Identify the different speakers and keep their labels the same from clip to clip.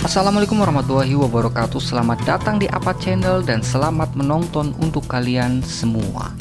Speaker 1: Assalamualaikum warahmatullahi wabarakatuh. Selamat datang di Apa Channel dan selamat menonton untuk kalian semua.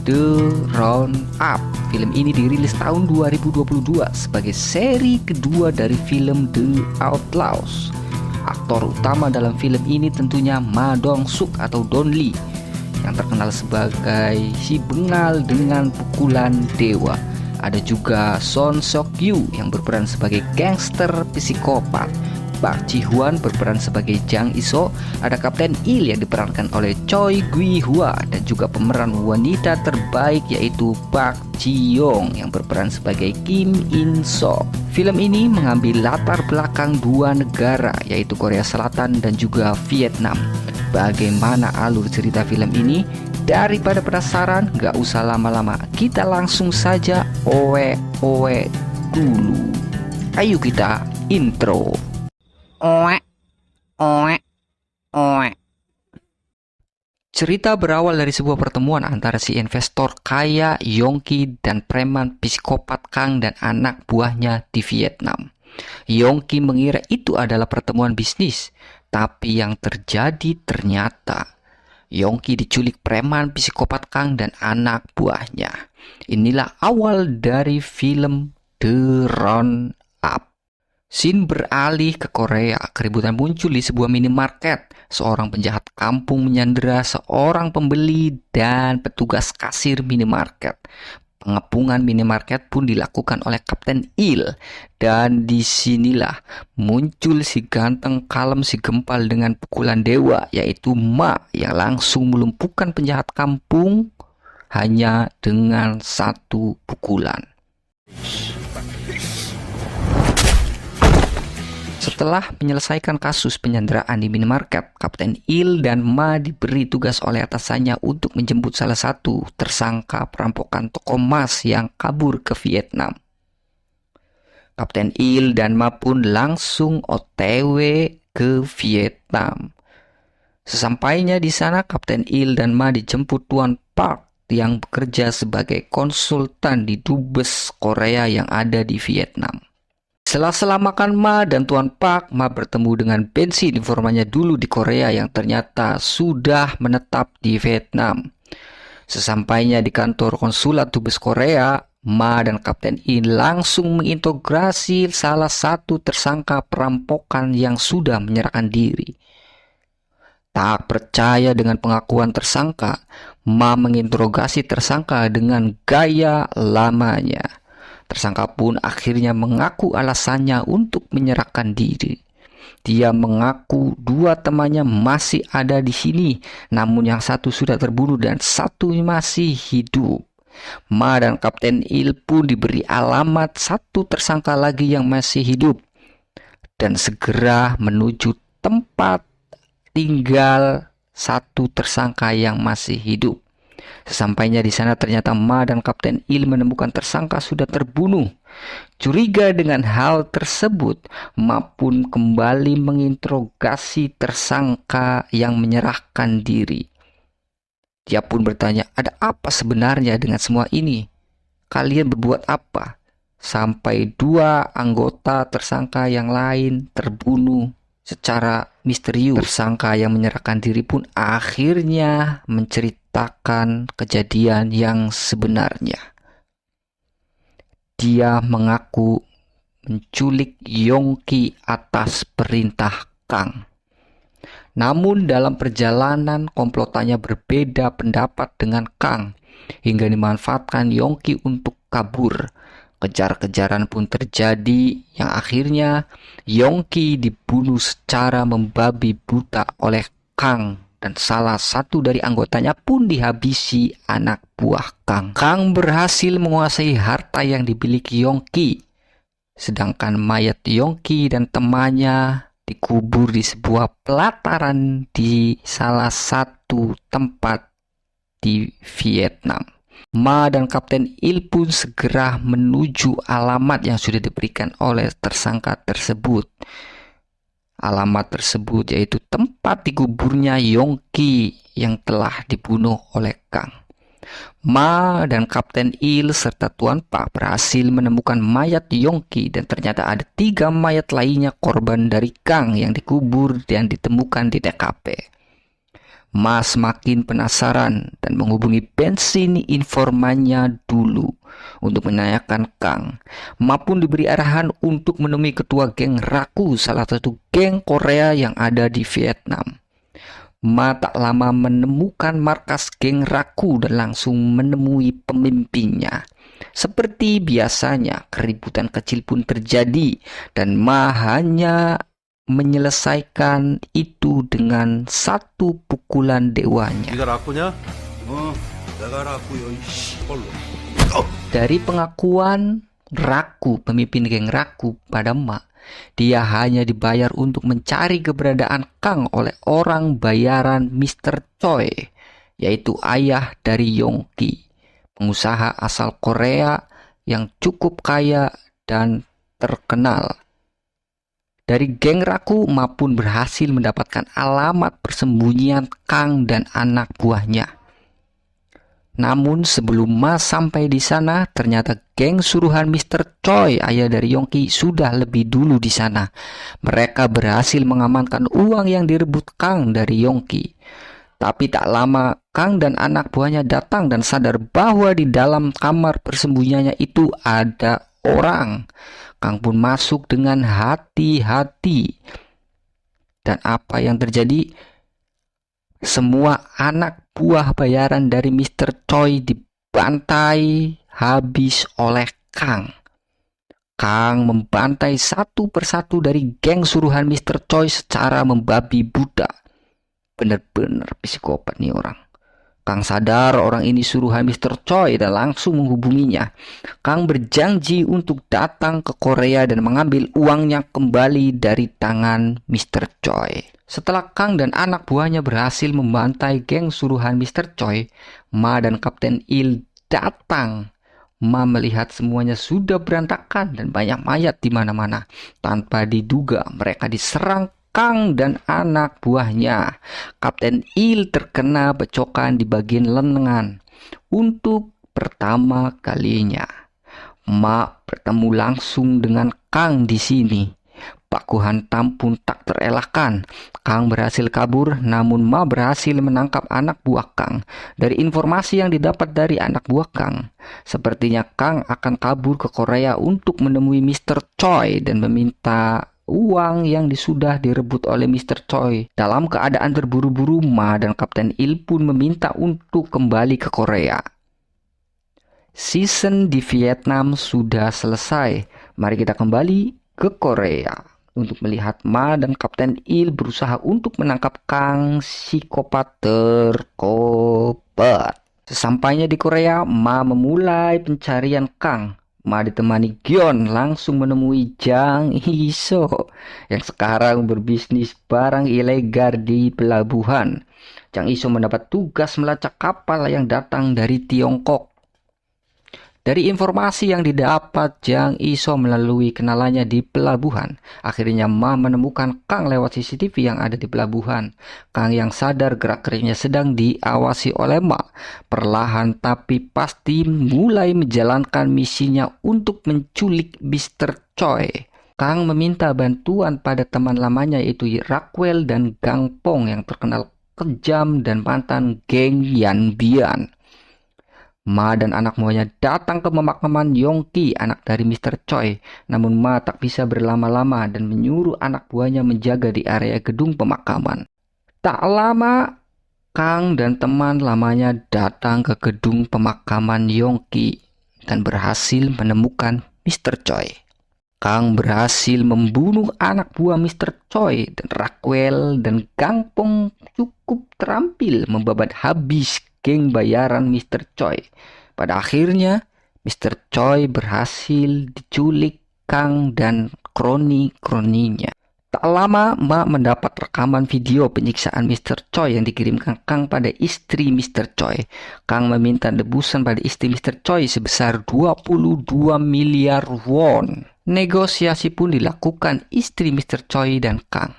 Speaker 1: The Roundup. Film ini dirilis tahun 2022 sebagai seri kedua dari film The Outlaws. Aktor utama dalam film ini tentunya Ma Dong-suk atau Don Lee, yang terkenal sebagai si bengal dengan pukulan dewa. Ada juga Son Seok-yu yang berperan sebagai gangster psikopat. Park Ji-hwan berperan sebagai Jang Iso. Ada Kapten Il yang diperankan oleh Choi Gui-hwa, dan juga pemeran wanita terbaik yaitu Park Ji-young yang berperan sebagai Kim In-sok. Film ini mengambil latar belakang dua negara yaitu Korea Selatan dan juga Vietnam. Bagaimana alur cerita film ini? Daripada penasaran, gak usah lama-lama, kita langsung saja owe dulu. Ayo kita intro. Cerita berawal dari sebuah pertemuan antara si investor kaya Yongki dan preman psikopat Kang dan anak buahnya di Vietnam. Yongki mengira itu adalah pertemuan bisnis, tapi yang terjadi ternyata Yongki diculik preman psikopat Kang dan anak buahnya. Inilah awal dari film The Roundup. Scene beralih ke Korea. Keributan muncul di sebuah minimarket. Seorang penjahat kampung menyandera seorang pembeli dan petugas kasir minimarket. Pengepungan minimarket pun dilakukan oleh Kapten Il. Dan disinilah muncul si ganteng kalem si gempal dengan pukulan dewa, yaitu Ma, yang langsung melumpuhkan penjahat kampung hanya dengan satu pukulan. Setelah menyelesaikan kasus penyanderaan di minimarket, Kapten Il dan Ma diberi tugas oleh atasannya untuk menjemput salah satu tersangka perampokan toko emas yang kabur ke Vietnam. Kapten Il dan Ma pun langsung OTW ke Vietnam. Sesampainya di sana, Kapten Il dan Ma dijemput Tuan Park yang bekerja sebagai konsultan di dubes Korea yang ada di Vietnam. Setelah makan Ma dan Tuan Park, Ma bertemu dengan Bensi, informannya dulu di Korea yang ternyata sudah menetap di Vietnam. Sesampainya di kantor konsulat dubes Korea, Ma dan Kapten In langsung mengintegrasi salah satu tersangka perampokan yang sudah menyerahkan diri. Tak percaya dengan pengakuan tersangka, Ma menginterogasi tersangka dengan gaya lamanya. Tersangka pun akhirnya mengaku alasannya untuk menyerahkan diri. Dia mengaku dua temannya masih ada di sini, namun yang satu sudah terbunuh dan satu masih hidup. Ma dan Kapten Il pun diberi alamat satu tersangka lagi yang masih hidup dan segera menuju tempat tinggal satu tersangka yang masih hidup. Sesampainya di sana ternyata Ma dan Kapten Il menemukan tersangka sudah terbunuh. Curiga dengan hal tersebut, Ma pun kembali menginterogasi tersangka yang menyerahkan diri. Dia pun bertanya, ada apa sebenarnya dengan semua ini? Kalian berbuat apa? Sampai dua anggota tersangka yang lain terbunuh secara misterius. Tersangka yang menyerahkan diri pun akhirnya menceritakan kejadian yang sebenarnya. Dia mengaku menculik Yongki atas perintah Kang. Namun dalam perjalanan komplotannya berbeda pendapat dengan Kang hingga dimanfaatkan Yongki untuk kabur. Kejar-kejaran pun terjadi yang akhirnya Yongki dibunuh secara membabi buta oleh Kang dan salah satu dari anggotanya pun dihabisi anak buah Kang. Kang berhasil menguasai harta yang dimiliki Yongki, sedangkan mayat Yongki dan temannya dikubur di sebuah pelataran di salah satu tempat di Vietnam. Ma dan Kapten Il pun segera menuju alamat yang sudah diberikan oleh tersangka tersebut. Alamat tersebut yaitu tempat dikuburnya Yongki yang telah dibunuh oleh Kang. Ma dan Kapten Il serta Tuan Pak berhasil menemukan mayat Yongki dan ternyata ada 3 mayat lainnya korban dari Kang yang dikubur dan ditemukan di TKP. Ma semakin penasaran dan menghubungi bensin informannya dulu untuk menanyakan Kang. Ma pun diberi arahan untuk menemui ketua geng Raku, salah satu geng Korea yang ada di Vietnam. Ma tak lama menemukan markas geng Raku dan langsung menemui pemimpinnya. Seperti biasanya, keributan kecil pun terjadi dan Ma hanya menyelesaikan itu dengan 1 pukulan dewanya.
Speaker 2: 네가 라꾸냐?
Speaker 3: 내가 라꾸요 이 시벌로.
Speaker 1: Dari pengakuan Raku, pemimpin geng Raku pada Ma, dia hanya dibayar untuk mencari keberadaan Kang oleh orang bayaran Mr. Choi, yaitu ayah dari Yongki, pengusaha asal Korea yang cukup kaya dan terkenal. Dari geng Raku, Ma pun berhasil mendapatkan alamat persembunyian Kang dan anak buahnya. Namun sebelum Ma sampai di sana, ternyata geng suruhan Mr. Choi, ayah dari Yongki, sudah lebih dulu di sana. Mereka berhasil mengamankan uang yang direbut Kang dari Yongki. Tapi tak lama, Kang dan anak buahnya datang dan sadar bahwa di dalam kamar persembunyiannya itu ada orang. Kang pun masuk dengan hati-hati. Dan apa yang terjadi? Semua anak buah bayaran dari Mr. Choi dibantai habis oleh Kang. Kang membantai satu persatu dari geng suruhan Mr. Choi secara membabi buta. Bener-bener psikopat nih orang. Kang sadar orang ini suruhan Mr. Choi dan langsung menghubunginya. Kang berjanji untuk datang ke Korea dan mengambil uangnya kembali dari tangan Mr. Choi. Setelah Kang dan anak buahnya berhasil membantai geng suruhan Mr. Choi, Ma dan Kapten Il datang. Ma melihat semuanya sudah berantakan dan banyak mayat di mana-mana. Tanpa diduga mereka diserang Kang dan anak buahnya. Kapten Il terkena becokan di bagian lengan untuk pertama kalinya. Ma bertemu langsung dengan Kang di sini. Baku hantam pun tak terelakkan. Kang berhasil kabur, namun Ma berhasil menangkap anak buah Kang. Dari informasi yang didapat dari anak buah Kang, sepertinya Kang akan kabur ke Korea untuk menemui Mr. Choi dan meminta uang yang sudah direbut oleh Mr. Choi. Dalam keadaan terburu-buru, Ma dan Kapten Il pun meminta untuk kembali ke Korea. Season di Vietnam sudah selesai. Mari kita kembali ke Korea untuk melihat Ma dan Kapten Il berusaha untuk menangkap Kang, psikopat terkobat. Sesampainya di Korea, Ma memulai pencarian Kang. Ma ditemani Gyeon langsung menemui Jang Iso yang sekarang berbisnis barang ilegal di pelabuhan. Jang Iso mendapat tugas melacak kapal yang datang dari Tiongkok. Dari informasi yang didapat Jang Iso melalui kenalannya di pelabuhan, akhirnya Ma menemukan Kang lewat CCTV yang ada di pelabuhan. Kang yang sadar gerak-geriknya sedang diawasi oleh Ma, perlahan tapi pasti mulai menjalankan misinya untuk menculik Mr. Choi. Kang meminta bantuan pada teman lamanya yaitu Raquel dan Gang Pong yang terkenal kejam dan mantan geng Yan Bian. Ma dan anak buahnya datang ke pemakaman Yongki, anak dari Mr. Choi. Namun Ma tak bisa berlama-lama dan menyuruh anak buahnya menjaga di area gedung pemakaman. Tak lama, Kang dan teman lamanya datang ke gedung pemakaman Yongki dan berhasil menemukan Mr. Choi. Kang berhasil membunuh anak buah Mr. Choi dan Raquel dan Gang Pong cukup terampil membabat habis geng bayaran Mr. Choi. Pada akhirnya, Mr. Choi berhasil diculik Kang dan kroni-kroninya. Tak lama, Ma mendapat rekaman video penyiksaan Mr. Choi yang dikirimkan Kang pada istri Mr. Choi. Kang meminta tebusan pada istri Mr. Choi sebesar 22 miliar won. Negosiasi pun dilakukan istri Mr. Choi dan Kang.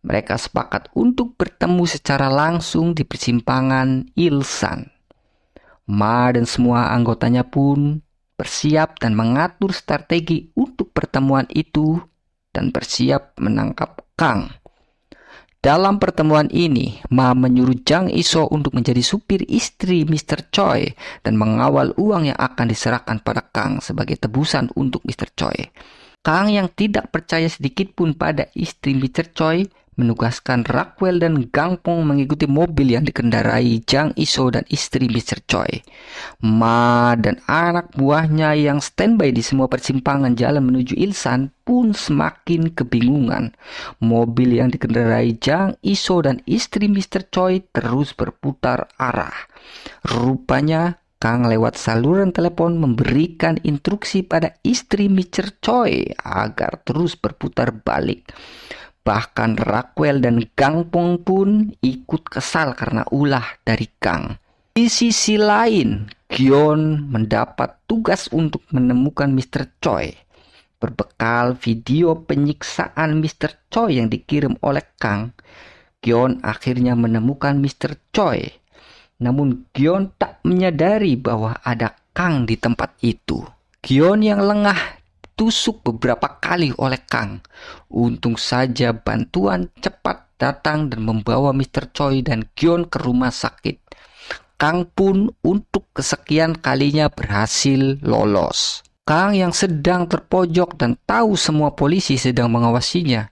Speaker 1: Mereka sepakat untuk bertemu secara langsung di persimpangan Ilsan. Ma dan semua anggotanya pun bersiap dan mengatur strategi untuk pertemuan itu dan bersiap menangkap Kang. Dalam pertemuan ini, Ma menyuruh Jang Iso untuk menjadi supir istri Mr. Choi dan mengawal uang yang akan diserahkan pada Kang sebagai tebusan untuk Mr. Choi. Kang yang tidak percaya sedikit pun pada istri Mr. Choi menugaskan Rockwell dan Gangpong mengikuti mobil yang dikendarai Jang Iso dan istri Mr. Choi. Ma dan anak buahnya yang standby di semua persimpangan jalan menuju Ilsan pun semakin kebingungan. Mobil yang dikendarai Jang Iso dan istri Mr. Choi terus berputar arah. Rupanya Kang lewat saluran telepon memberikan instruksi pada istri Mr. Choi agar terus berputar balik. Bahkan Rockwell dan Gangpong pun ikut kesal karena ulah dari Kang. Di sisi lain, Gyeon mendapat tugas untuk menemukan Mr. Choi. Berbekal video penyiksaan Mr. Choi yang dikirim oleh Kang, Gyeon akhirnya menemukan Mr. Choi. Namun Gyeon tak menyadari bahwa ada Kang di tempat itu. Gyeon yang lengah tusuk beberapa kali oleh Kang. Untung saja bantuan cepat datang dan membawa Mr. Choi dan Gyeon ke rumah sakit. Kang pun untuk kesekian kalinya berhasil lolos. Kang yang sedang terpojok dan tahu semua polisi sedang mengawasinya.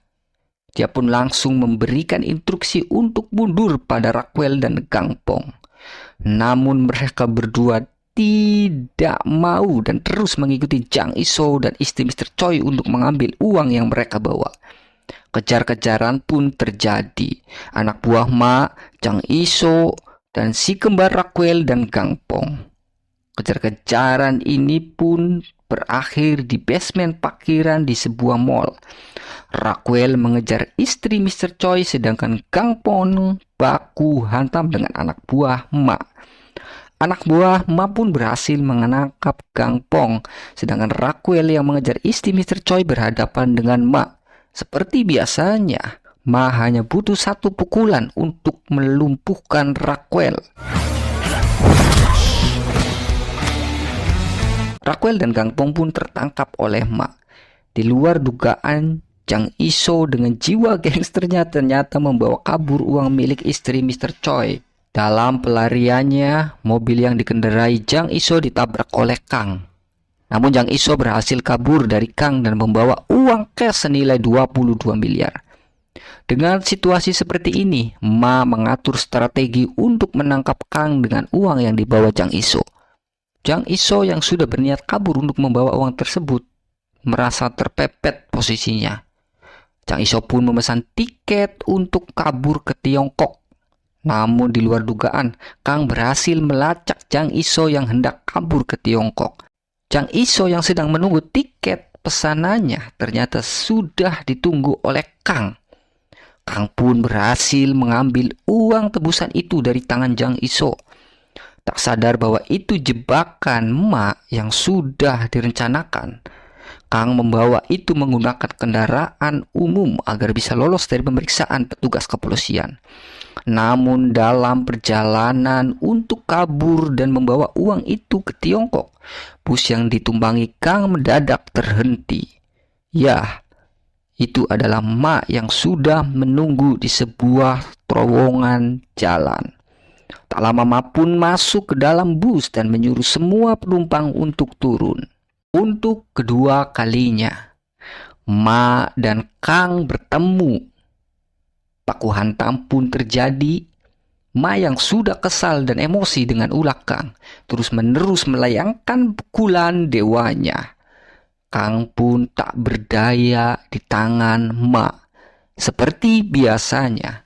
Speaker 1: Dia pun langsung memberikan instruksi untuk mundur pada Rockwell dan Gangpong. Namun mereka berdua tidak mau dan terus mengikuti Jang Iso dan istri Mr. Choi untuk mengambil uang yang mereka bawa. Kejar-kejaran pun terjadi. Anak buah Ma, Jang Iso, dan si kembar Rockwell dan Gangpong. Kejar-kejaran ini pun berakhir di basement parkiran di sebuah mall. Rockwell mengejar istri Mr. Choi sedangkan Gangpong baku hantam dengan anak buah Ma. Anak buah Ma pun berhasil menangkap Gangpong, sedangkan Rockwell yang mengejar istri Mr. Choi berhadapan dengan Ma. Seperti biasanya, Ma hanya butuh satu pukulan untuk melumpuhkan Rockwell. Rockwell dan Gangpong pun tertangkap oleh Ma. Di luar dugaan, Jang Iso dengan jiwa gangsternya ternyata membawa kabur uang milik istri Mr. Choi. Dalam pelariannya, mobil yang dikendarai Jang Iso ditabrak oleh Kang. Namun Jang Iso berhasil kabur dari Kang dan membawa uang cash senilai 22 miliar. Dengan situasi seperti ini, Ma mengatur strategi untuk menangkap Kang dengan uang yang dibawa Jang Iso. Jang Iso yang sudah berniat kabur untuk membawa uang tersebut merasa terpepet posisinya. Jang Iso pun memesan tiket untuk kabur ke Tiongkok. Namun di luar dugaan, Kang berhasil melacak Jang Iso yang hendak kabur ke Tiongkok. Jang Iso yang sedang menunggu tiket pesanannya ternyata sudah ditunggu oleh Kang. Kang pun berhasil mengambil uang tebusan itu dari tangan Jang Iso. Tak sadar bahwa itu jebakan Ma yang sudah direncanakan. Kang membawa itu menggunakan kendaraan umum agar bisa lolos dari pemeriksaan petugas kepolisian. Namun dalam perjalanan untuk kabur dan membawa uang itu ke Tiongkok, bus yang ditumpangi Kang mendadak terhenti. Ya, itu adalah Ma yang sudah menunggu di sebuah terowongan jalan. Tak lama Ma pun masuk ke dalam bus dan menyuruh semua penumpang untuk turun. Untuk kedua kalinya, Ma dan Kang bertemu. Baku hantam pun terjadi. Ma yang sudah kesal dan emosi dengan ulah Kang terus-menerus melayangkan pukulan dewanya. Kang pun tak berdaya di tangan Ma. Seperti biasanya,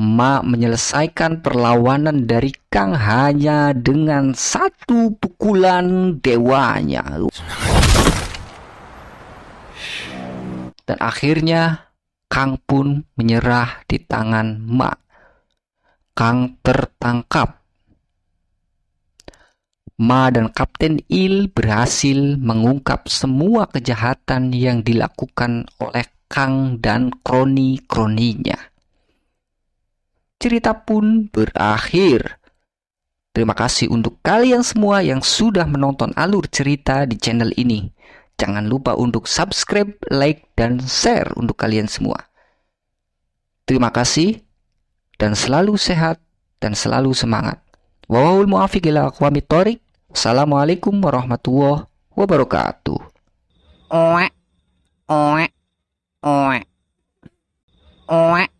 Speaker 1: Ma menyelesaikan perlawanan dari Kang hanya dengan satu pukulan dewanya. Dan akhirnya Kang pun menyerah di tangan Ma. Kang tertangkap. Ma dan Kapten Il berhasil mengungkap semua kejahatan yang dilakukan oleh Kang dan kroni-kroninya. Cerita pun berakhir. Terima kasih untuk kalian semua yang sudah menonton alur cerita di channel ini. Jangan lupa untuk subscribe, like, dan share untuk kalian semua. Terima kasih, dan selalu sehat, dan selalu semangat. Wawahul muafiq ila aqwamit thoriq. Assalamualaikum warahmatullahi wabarakatuh.
Speaker 2: Oe, oe, oe, oe.